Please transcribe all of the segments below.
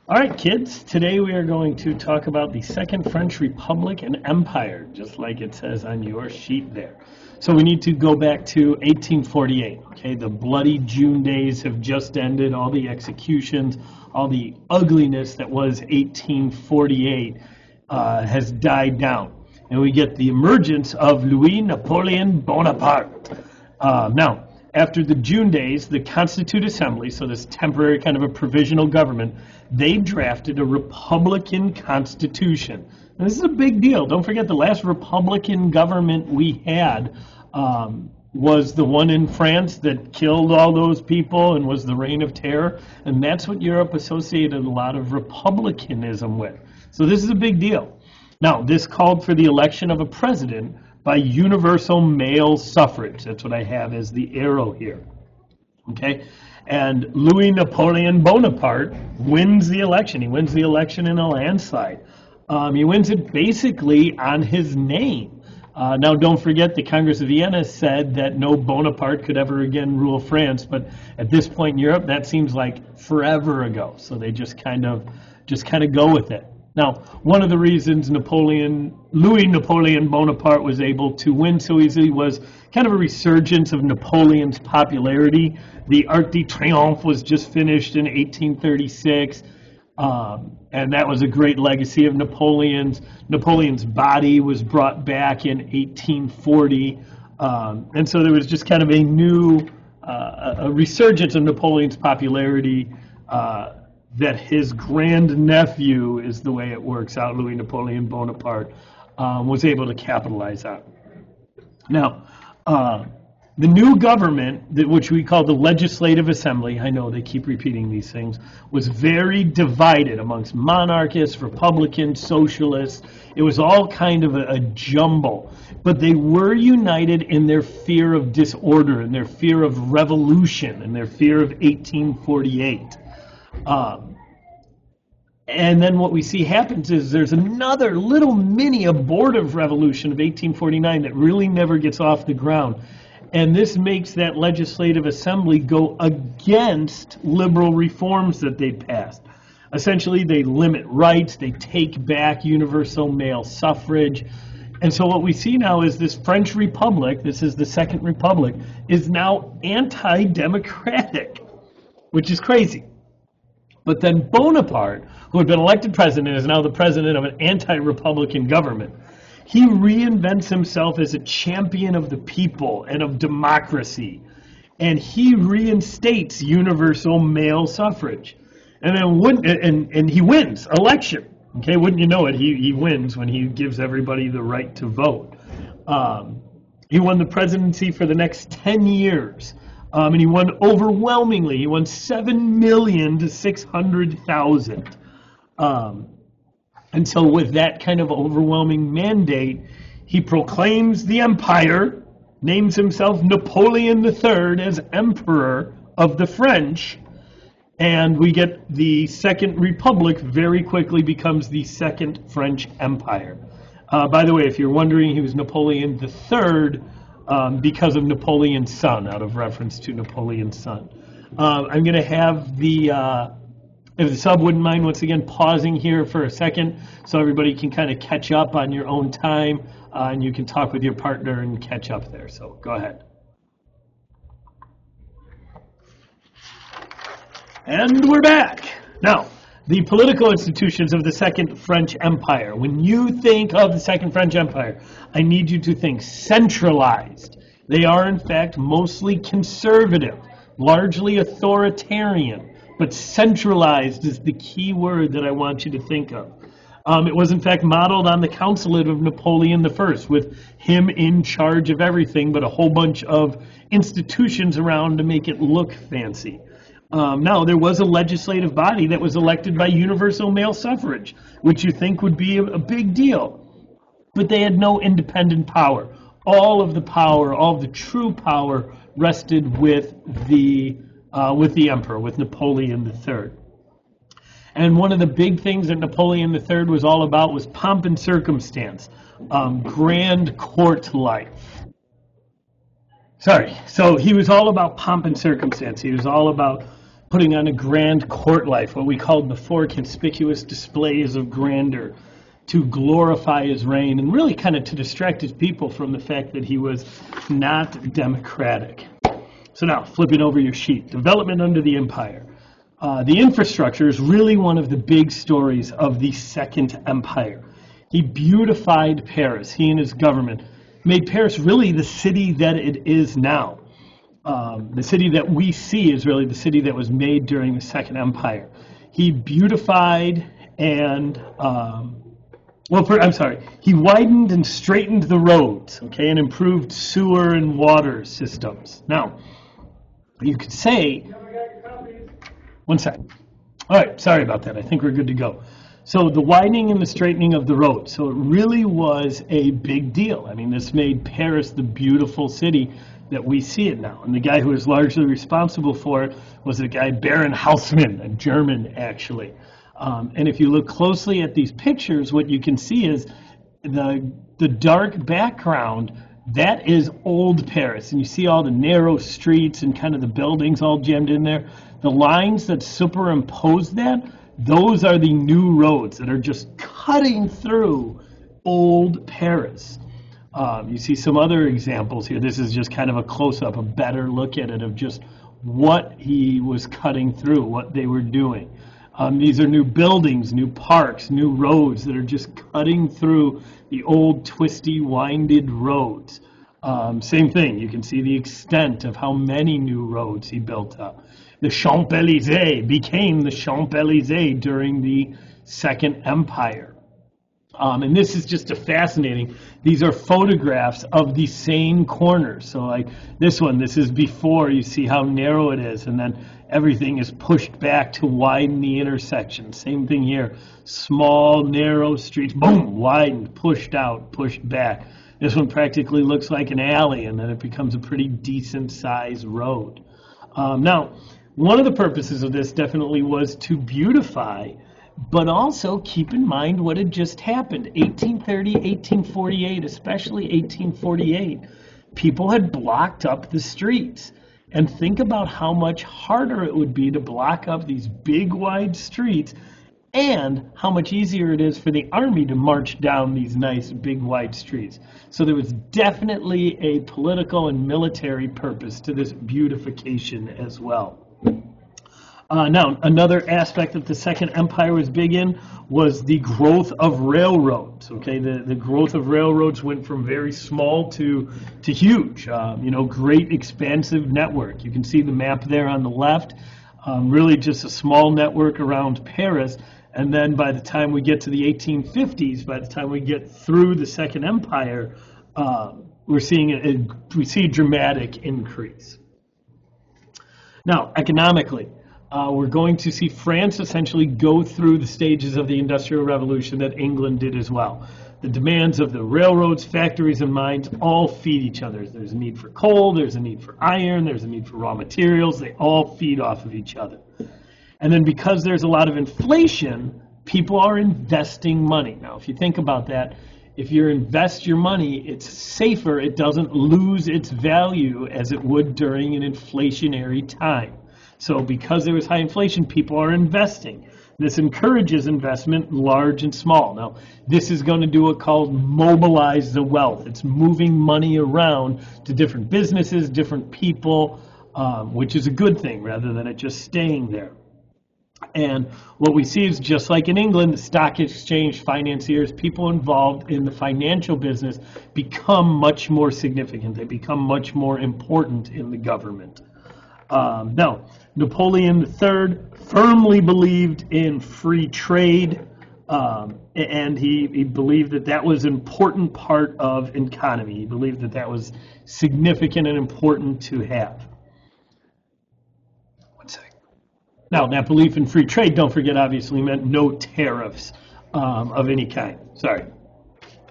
All right, kids, today we are going to talk about the Second French Republic and Empire, just like it says on your sheet there. So we need to go back to 1848, okay? The bloody June days have just ended, all the executions, all the ugliness that was 1848 has died down. And we get the emergence of Louis Napoleon Bonaparte. Now, after the June days, the Constituent Assembly, so this temporary kind of a provisional government, they drafted a Republican Constitution. And this is a big deal. Don't forget the last Republican government we had was the one in France that killed all those people and was the Reign of Terror. And that's what Europe associated a lot of republicanism with. So this is a big deal. Now, this called for the election of a president by universal male suffrage. That's what I have as the arrow here. Okay? And Louis Napoleon Bonaparte wins the election. He wins the election in a landslide. He wins it basically on his name. Now, don't forget the Congress of Vienna said that no Bonaparte could ever again rule France, but at this point in Europe, that seems like forever ago. So they just kind of go with it. Now, one of the reasons Louis Napoleon Bonaparte was able to win so easily was kind of a resurgence of Napoleon's popularity. The Arc De Triomphe was just finished in 1836, and that was a great legacy of Napoleon's. Napoleon's body was brought back in 1840, and so there was just kind of a new a resurgence of Napoleon's popularity. That his grandnephew is the way it works out, Louis Napoleon Bonaparte, was able to capitalize on. Now, the new government, which we call the Legislative Assembly, I know they keep repeating these things, was very divided amongst monarchists, Republicans, socialists. It was all kind of a jumble. But they were united in their fear of disorder, and their fear of revolution, and their fear of 1848. And then what we see happens is there's another little mini abortive revolution of 1849 that really never gets off the ground. And this makes that legislative assembly go against liberal reforms that they passed. Essentially, they limit rights, they take back universal male suffrage. And so what we see now is this French Republic, this is the Second Republic, is now anti-democratic, which is crazy. But then Bonaparte, who had been elected president, is now the president of an anti-republican government. He reinvents himself as a champion of the people and of democracy. And he reinstates universal male suffrage. And then he wins election. Okay, wouldn't you know it? He wins when he gives everybody the right to vote. He won the presidency for the next 10 years. And he won overwhelmingly. He won 7 million to 600,000. And so with that kind of overwhelming mandate, he proclaims the empire, names himself Napoleon III as Emperor of the French, and we get the Second Republic very quickly becomes the Second French Empire. By the way, if you're wondering, he was Napoleon III, because of Napoleon's son, out of reference to Napoleon's son. I'm going to have if the sub wouldn't mind, once again, pausing here for a second so everybody can kind of catch up on your own time, and you can talk with your partner and catch up there. So go ahead. And we're back. Now, the political institutions of the Second French Empire. When you think of the Second French Empire, I need you to think centralized. They are, in fact, mostly conservative, largely authoritarian, but centralized is the key word that I want you to think of. It was, in fact, modeled on the consulate of Napoleon I, with him in charge of everything, but a whole bunch of institutions around to make it look fancy. Now, there was a legislative body that was elected by universal male suffrage, which you think would be a big deal. But they had no independent power. All of the power, all of the true power, rested with the emperor, with Napoleon III. And one of the big things that Napoleon III was all about was pomp and circumstance, grand court life. So he was all about pomp and circumstance. He was all about putting on a grand court life, what we called the four conspicuous displays of grandeur, to glorify his reign and really kind of to distract his people from the fact that he was not democratic. So now, flipping over your sheet, development under the empire. The infrastructure is really one of the big stories of the Second Empire. He beautified Paris. He and his government made Paris really the city that it is now. The city that we see is really the city that was made during the Second Empire. He beautified and, he widened and straightened the roads, okay, and improved sewer and water systems. Now, you could say, one second. All right, sorry about that. I think we're good to go. So the widening and the straightening of the road. So it really was a big deal. I mean, this made Paris the beautiful city that we see it now. And the guy who was largely responsible for it was a guy, Baron Haussmann, a German, actually. And if you look closely at these pictures, what you can see is the dark background. That is old Paris. And you see all the narrow streets and kind of the buildings all jammed in there. The lines that superimpose that, those are the new roads that are just cutting through old Paris. You see some other examples here. This is just kind of a close-up, a better look at it of just what he was cutting through, what they were doing. These are new buildings, new parks, new roads that are just cutting through the old twisty, winded roads. Same thing, you can see the extent of how many new roads he built up. The Champs-Élysées became the Champs-Élysées during the Second Empire. And this is just fascinating. These are photographs of the same corners. So like this one, this is before, you see how narrow it is, and then everything is pushed back to widen the intersection. Same thing here. Small, narrow streets, boom, widened, pushed out, pushed back. This one practically looks like an alley, and then it becomes a pretty decent sized road. Now, one of the purposes of this definitely was to beautify, but also keep in mind what had just happened. 1830, 1848, especially 1848, people had blocked up the streets. And think about how much harder it would be to block up these big, wide streets, and how much easier it is for the army to march down these nice, big, wide streets. So there was definitely a political and military purpose to this beautification as well. Now, another aspect that the Second Empire was big in was the growth of railroads. Okay, the growth of railroads went from very small to huge. Great expansive network. You can see the map there on the left. Really just a small network around Paris. And then by the time we get to the 1850s, by the time we get through the Second Empire, we see a dramatic increase. Now, economically, we're going to see France essentially go through the stages of the Industrial Revolution that England did as well. The demands of the railroads, factories, and mines all feed each other. There's a need for coal, there's a need for iron, there's a need for raw materials. They all feed off of each other. And then because there's a lot of inflation, people are investing money. Now, if you think about that, if you invest your money, it's safer. It doesn't lose its value as it would during an inflationary time. So because there was high inflation, people are investing. This encourages investment, large and small. Now, this is going to do what's called mobilize the wealth. It's moving money around to different businesses, different people, which is a good thing rather than it just staying there. And what we see is just like in England, the stock exchange, financiers, people involved in the financial business become much more significant. They become much more important in the government. Now, Napoleon III firmly believed in free trade, and he believed that that was an important part of economy. He believed that that was significant and important to have. One second. Now, that belief in free trade, don't forget, obviously meant no tariffs of any kind. Sorry.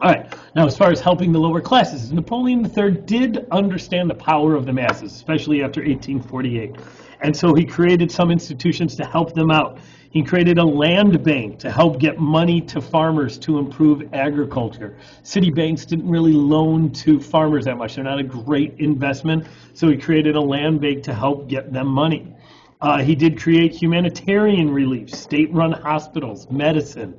All right. Now, as far as helping the lower classes, Napoleon III did understand the power of the masses, especially after 1848. And so he created some institutions to help them out. He created a land bank to help get money to farmers to improve agriculture. City banks didn't really loan to farmers that much. They're not a great investment. So he created a land bank to help get them money. He did create humanitarian relief, state-run hospitals, medicine,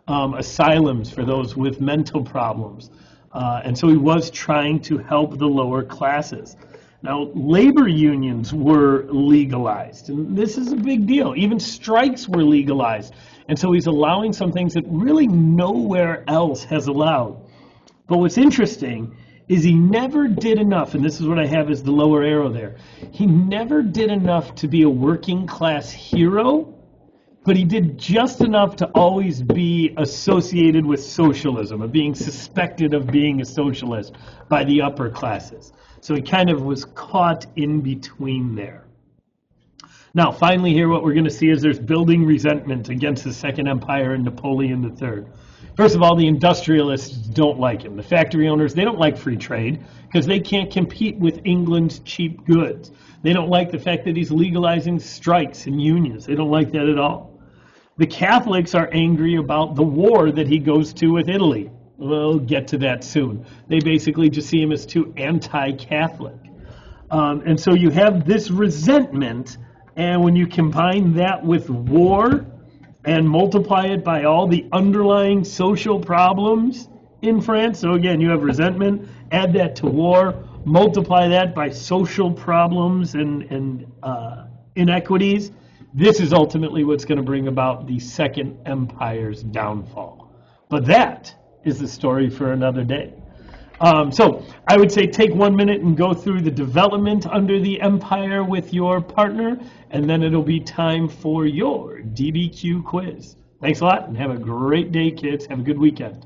asylums for those with mental problems. And so he was trying to help the lower classes. Now, labor unions were legalized, and this is a big deal. Even strikes were legalized. And so he's allowing some things that really nowhere else has allowed. But what's interesting is he never did enough, and this is what I have as the lower arrow there. He never did enough to be a working class hero, but he did just enough to always be associated with socialism, of being suspected of being a socialist by the upper classes. So he kind of was caught in between there. Now, finally here, what we're going to see is there's building resentment against the Second Empire and Napoleon III. First of all, the industrialists don't like him. The factory owners, they don't like free trade because they can't compete with England's cheap goods. They don't like the fact that he's legalizing strikes and unions. They don't like that at all. The Catholics are angry about the war that he goes to with Italy. We'll get to that soon. They basically just see him as too anti-Catholic. And so you have this resentment, and when you combine that with war and multiply it by all the underlying social problems in France, so again, you have resentment, add that to war, multiply that by social problems and inequities, this is ultimately what's going to bring about the Second Empire's downfall. But that is the story for another day. So I would say take 1 minute and go through the development under the empire with your partner, and then it'll be time for your DBQ quiz. Thanks a lot, and have a great day, kids. Have a good weekend.